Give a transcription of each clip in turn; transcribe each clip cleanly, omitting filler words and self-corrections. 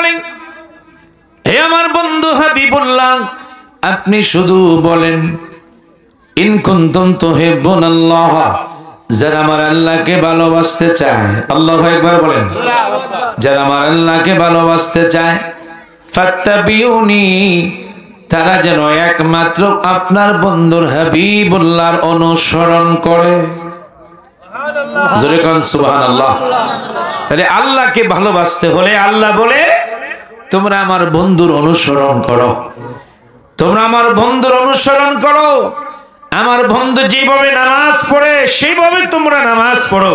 বলেন, হে আমার বন্ধু হাবিবুল্লাহ, আপনি শুধু বলেন ইন কুনতুম তুহিব্বুনাল্লাহ, যারা আমার আল্লাহকে ভালোবাসতে চায়, আল্লাহু আকবার বলেন, যারা আমার আল্লাহকে ভালোবাসতে চায়, ফাত্তাবিউনি, তারা যেন একমাত্র আপনার বন্ধুর হাবিবুল্লাহর অনুসরণ করে। জোরে কোন সুবহানাল্লাহ। তাহলে আল্লাহকে ভালোবাসতে হলে আল্লাহ বলে তোমরা আমার বন্ধুর অনুসরণ করো, তোমরা আমার বন্ধুর অনুসরণ করো। আমার বন্ধু যেভাবে নামাজ পড়ে সেইভাবে তোমরা নামাজ পড়ো,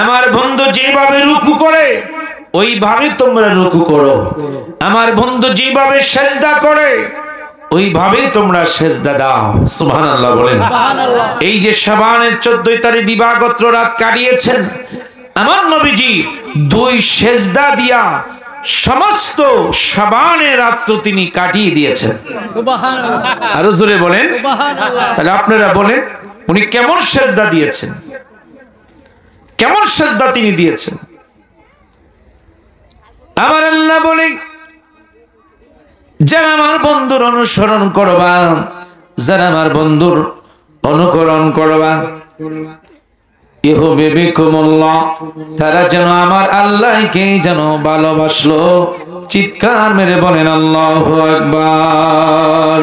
আমার বন্ধু যেভাবে রুকু করে ওইভাবে তোমরা রুকু করো, আমার বন্ধু যেভাবে সেজদা করে ওইভাবে তোমরা সেজদা দাও। সুবহানাল্লাহ বলেন। এই যে শাবানের 14 তারিখ দিবাগত রাত কাটিয়েছেন, আমার নবীজি 2 সেজদা দিয়া সমস্ত শাবানের রাত তিনি কাটিয়ে দিয়েছেন। সুবহানাল্লাহ। আরো জোরে বলেন সুবহানাল্লাহ। তাহলে আপনারা বলেন উনি কেমন সেজদা দিয়েছেন, কেমন সেজদা তিনি দিয়েছেন। আমার আল্লাহ বলে যারা আমার বন্ধুর অনুসরণ করবা, যারা আমার বন্ধুর অনুকরণ করবা, ইহুবিকুমুল্লাহ, তারা যেন আমার আল্লাহকে যেন ভালোবাসলো। চিৎকার মেরে বলেন আল্লাহু আকবার।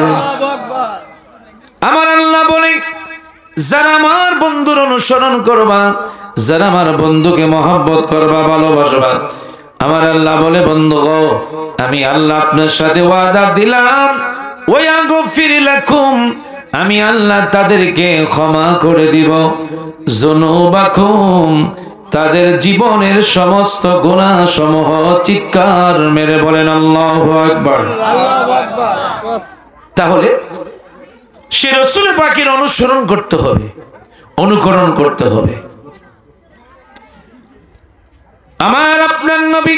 আমার আল্লাহ বলে যারা আমার বন্ধুর অনুসরণ করবা, যারা আমার বন্ধুকে মহব্বত করবা, ভালোবাসবা, আমার আল্লাহ বলে বন্ধু গো, আমি আল্লাহ আপনার সাথে ওয়াদা দিলাম, ওয়াগফির লাকুম, আমি আল্লাহ তাদেরকে ক্ষমা করে দিব, যুনুবাকুম, তাদের জীবনের সমস্ত গুনাহ সমূহ। চিৎকার মেরে বলেন আল্লাহু আকবার। আল্লাহু আকবার। তাহলে সে রাসূল পাকের অনুসরণ করতে হবে, অনুকরণ করতে হবে। আমার আপনার নবী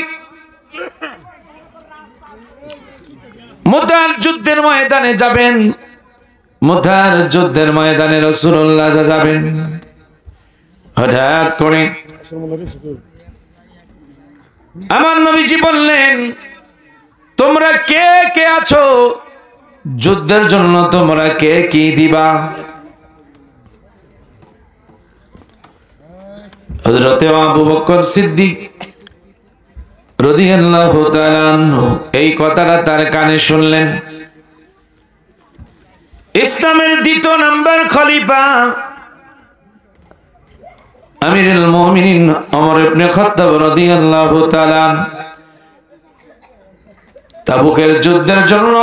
মুতার যুদ্ধের ময়দানে যাবেন, মুতার যুদ্ধের ময়দানে রাসূলুল্লাহ যাবেন। হঠাৎ করে আমার নবীজি বললেন, তোমরা কে কে আছো, যুদ্ধের জন্য তোমরা কে কি দিবা? হযরত আবু বকর সিদ্দিক রাদিয়াল্লাহু তাআলা আনহু এই কথাটা তার কানে শুনলেন। ইসলামের 2 নম্বর খলিফা আমিরুল মুমিনিন ওমর ইবনে খাত্তাব রাদিয়াল্লাহু তাআলা তাবুকের যুদ্ধের জন্য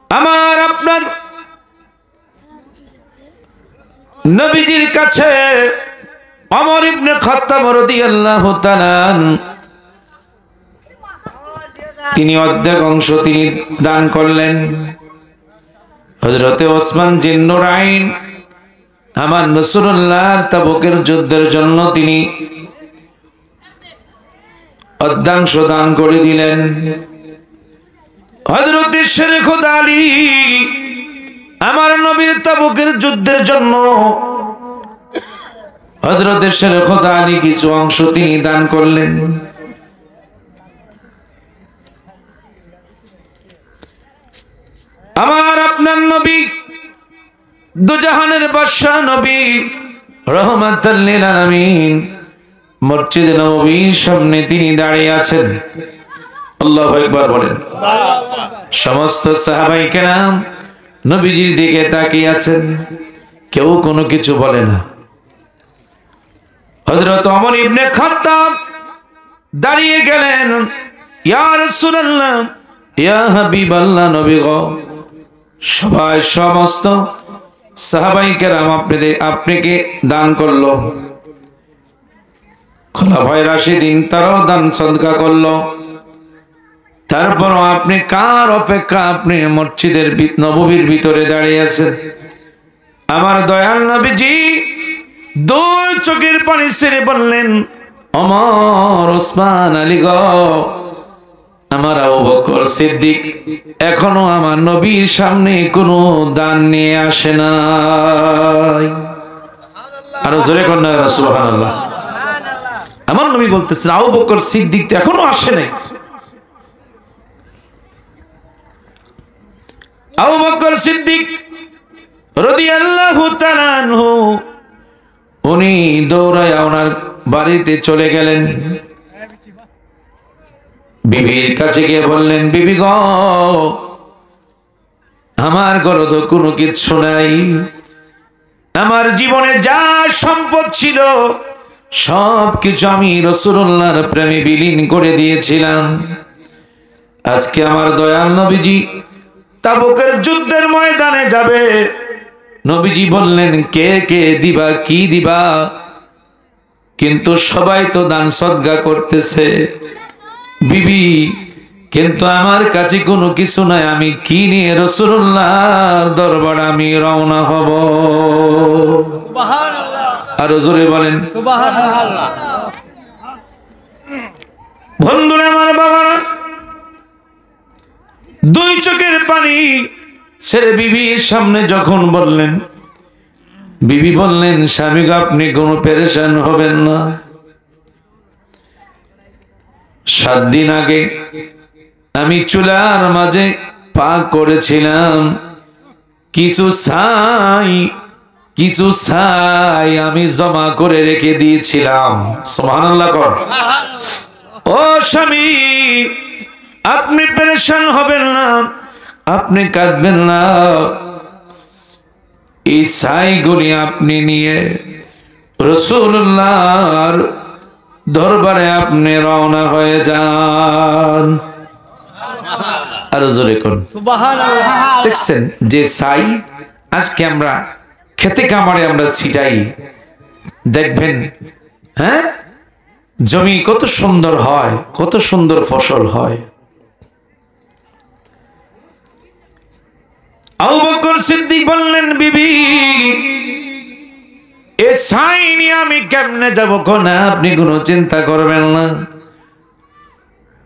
আমার আপনার নবীজির কাছে ওমর ইবনে খাত্তাব রাদিয়াল্লাহু তাআলা তিনি অর্ধেক অংশ তিনি দান করলেন। হযরত ওসমান জিন্নুরাইন আমার রাসূলুল্লাহর তাবুকের যুদ্ধের জন্য তিনি অর্ধাংশ দান করে দিলেন। হযরত শেখ আলী আমার নবীর তাবুকের যুদ্ধের জন্য হযরত শেখ আলী কিছু অংশ তিনি দান করলেন। আমার আপনার নবী দুজাহানের বাদশা নবী রহমাতাল লিল আলামিন মসজিদ নববীর সামনে তিনি দাঁড়িয়ে আছেন। আল্লাহু আকবার বলেন। সমস্ত সাহাবায়ে কেরাম নবীজির দিকে তাকিয়ে আছেন, কেউ কোনো কিছু বলে না। হযরত ওমর ইবনে খাত্তাব দাঁড়িয়ে গেলেন, ইয়া রাসূলুল্লাহ, ইয়া হাবিবাল্লাহ, নবী গো, সবাই সমস্ত সাহাবায়ে কেরাম আপনাকে দান করলো, খোলাফায়ে রাশিদিন তারাও দান সদকা করলো, তারপরও আপনি কার অপেক্ষা? আপনি মসজিদের নববীর ভিতরে দাঁড়িয়ে আছেন। আমার দয়াল নবীজি 2 চোখের পানি ছেড়ে বললেন, ওমর, ওসমান, আলী গো, আমার আবু বকর সিদ্দিক এখনো আমার নবীর সামনে কোনো দান নিয়ে আসে নাই। আরো জোরে কন্যা সুবহানাল্লাহ। আমার নবী বলতেছেন আবু বকর সিদ্দিক তো এখনো আসে নাই, আবু বকর সিদ্দিক রাদিয়াল্লাহু তাআলা আনহু উনি দৌড়ায় ওনার বাড়িতে চলে গেলেন। বিবির কাছে গিয়ে বললেন, বিবি গো, আমার ঘরে তো কোনো কিছু নাই, আমার জীবনে যা সম্পদ ছিল সবকিছু আমি রাসূলুল্লাহর প্রেমে বিলীন করে দিয়েছিলাম। আজকে আমার দয়াল নবীজি তাবুকের যুদ্ধের ময়দানে যাবে। নবীজি বললেন, কে কে দিবা, কি দিবা? কিন্তু সবাই তো দান সদকা করতেছে বিবি, কিন্তু আমার কাছে কোনো কিছু নাই, আমি কি নিয়ে রাসূলুল্লাহর দরবারে আমি রওনা হব? সুবহানাল্লাহ, আর জোরে বলেন সুবহানাল্লাহ। বন্ধুরা আমার, বাবারা, দুই চোখের পানি ছেড়ে বিবির সামনে যখন বললেন, বিবি বললেন, স্বামী আপনি কোনো পেরেশান হবেন না। 7 দিন আগে আমি চুলার মাঝে পাক করেছিলাম, কিছু ছাই আমি জমা করে রেখে দিয়েছিলাম। সুবহানাল্লাহ কর। ও স্বামী, আপনি পেরেশান হবেন না, আপনি কাঁদবেন না, এই ছাইগুলি আপনি নিয়ে রাসূলুল্লাহর দরবারে আপনি রওনা হয়ে যান। আর জোরে কোন সুবহানাল্লাহ। দেখছেন যে ছাই আজকে আমরা খেতে কামারে আমরা ছিটাই, দেখবেন হ্যাঁ জমি কত সুন্দর হয়, কত সুন্দর ফসল হয়। আবু বকর সিদ্দিক বললেন, বিবি এ ছাই নিয়ে আমি কেমনে যাব? কোন আপনি কোনো চিন্তা করবেন না।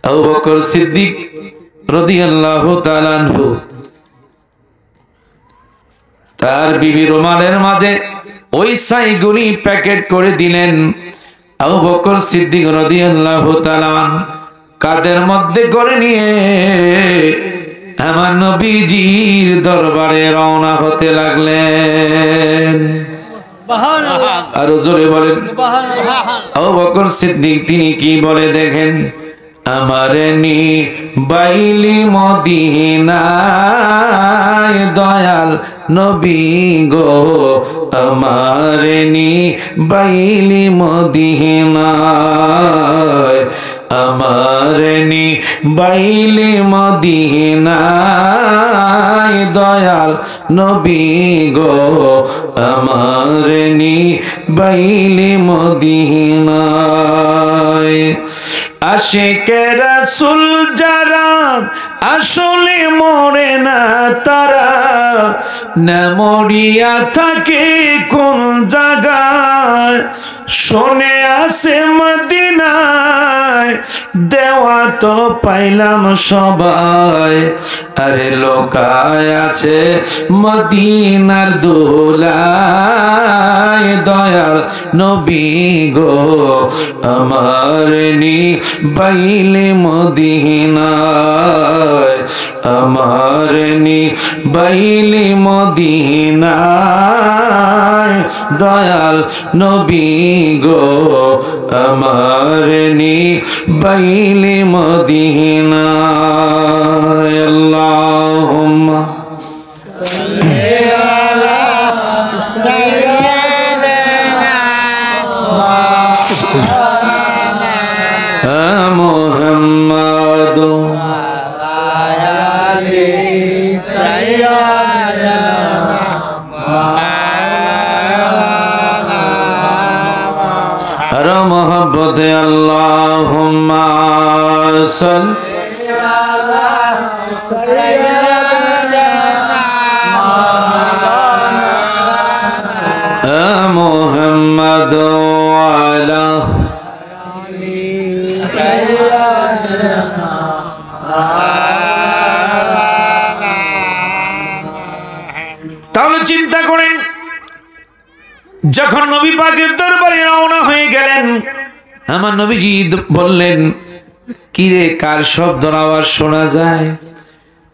আবু বকর সিদ্দিক রাদিয়াল্লাহু তাআলা আনহু তার বিবি রুমালের মাঝে ওই ছাইগুলি প্যাকেট করে দিলেন। আবু বকর সিদ্দিক রাদিয়াল্লাহু তাআলা কাদের মধ্যে করে নিয়ে আমার নবীজির দরবারে রওনা হতে লাগলেন। আর জোরে বলেন আবু বকর সিদ্দিক তিনি কি বলে দেখেন, আমারে নি বাইলি মদিনায় দয়াল নবী গো, আমারে নি বাইলি মদিনায়, আমারে নি বাইলি মদিনায় দয়াল নবী গো, আমারে নি বাইলি মদিনায়। আশিকে রাসূল যারা আসলে মরে না তারা, না মরিয়া থাকে কোন জায়গায়, শোনে আছে মদিনায় দেওয়া তো পাইলাম সবাই, আরে লোকায় আছে মদিনার দোলায় দয়াল নবী গো, আমার নি বাইলে মদিনায়, আমার নি বাইলে মদিনায় দয়াল নবী গো, আমার নি বাইলে মদিনায়। আল্লাহুম্মা সাল্লি আলা সাইয়্যিদিনা মুহাম্মাদ मोहब्बत अल्लाहुम्मा सल्ली अला सय्यिदिना मुहम्मद वाला তাহলে চিন্তা করেন, যখন নবী পাকের দরবারে রওনা হয়ে গেলেন, আমার নবীজি বললেন, কি রে কার শব্দ আওয়াজ শোনা যায়?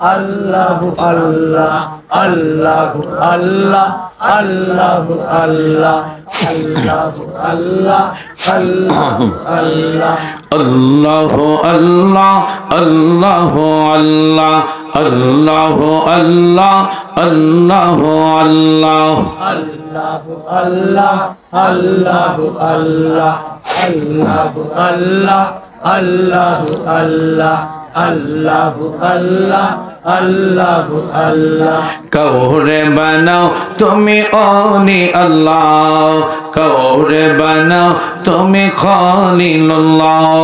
Allahu Allah, Allahu Allah, Allahu Allah, Allahu Allah, Allahu Allah. Allahu Allah, Allahu Allah, Allahu Allah, Allahu Allah. Allahu Allah, Allahu Allah, Allahu Allah, Allahu Allah, Allahu Allah, Allahu Allah. কাউরে বানাও তুমি অলি আল্লাহ, কাউরে বানাও তুমি খলিলুল্লাহ,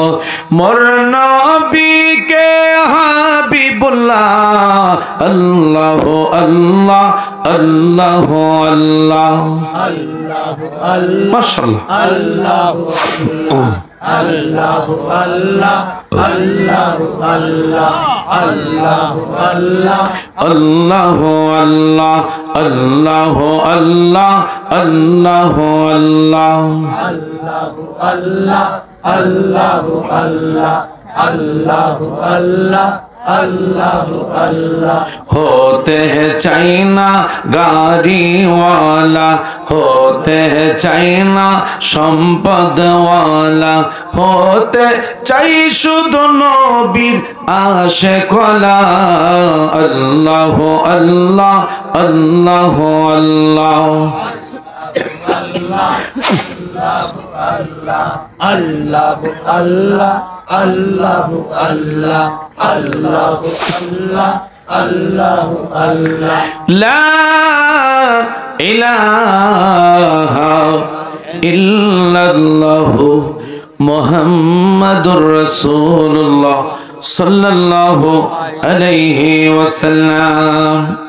মোর নবীকে হাবিবুল্লাহ। আল্লাহ আল্লাহ আল্লাহ আল্লাহ। Allahu Allah, মাশাআল্লাহ। Allahu Allah, Allahu Allah, Allahu Allah, Allahu Allah, আল্লাহ আল্লাহ আল্লাহ আল্লাহ আল্লাহ আল্লাহ। Allahu Allah, Allahu Allah, Allahu Allah, Allahu Allah. होते हैं चाइना गाड़ी वाला, होते हैं चाइना সম্পদ वाला, होते চাই শুধু নবীর আশিক ওয়ালা। আল্লাহ আল্লাহ আল্লাহ আল্লাহ। Allahu Allah, Allahu Allah, Allahu Allah, Allahu Allah. লা ইলাহা ইল্লাল্লাহু মুহাম্মাদুর রাসূলুল্লাহ সাল্লাল্লাহু আলাইহি ওয়াসাল্লাম।